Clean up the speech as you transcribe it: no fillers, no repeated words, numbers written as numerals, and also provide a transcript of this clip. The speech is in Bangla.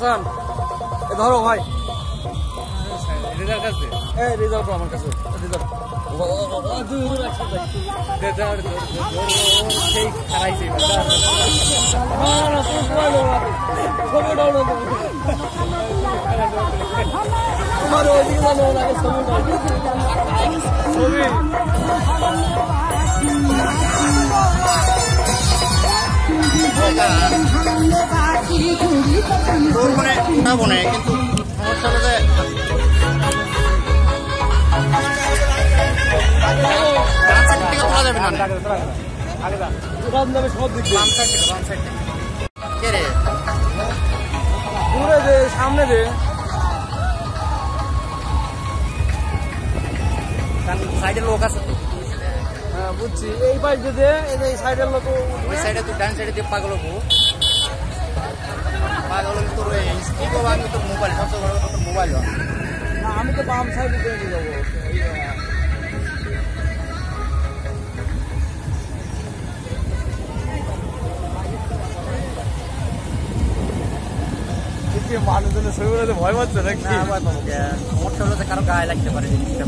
হাসান এ ধরো ভাই রেজাল্ট কাছে এই রেজাল্ট আমার কাছে রেজাল্ট সেই খারাইছে তোমার ওইদিকে জানো লাগে ছবি তোর মানে না বনে কিন্তু সমস্যা হলে তোলা যাবে না সব দিক কে রে দূরে দে সামনে দে সাইডের লোক আছে তো হ্যাঁ বুঝছি এই পাশে দে এই সাইডের লোক ওই সাইডে তুই ডান সাইডে দিয়ে পাগল হবো পাগল হলে তোর স্কিপ হবো আমি তোর মোবাইল সবচেয়ে বড় কথা তোর মোবাইল না আমি তো বাম সাইডে দিয়ে যাবো মানুষজনের ছবি বলে ভয় পাচ্ছে নাকি সমস্যা হলে কারো গায়ে লাগতে পারে জিনিসটা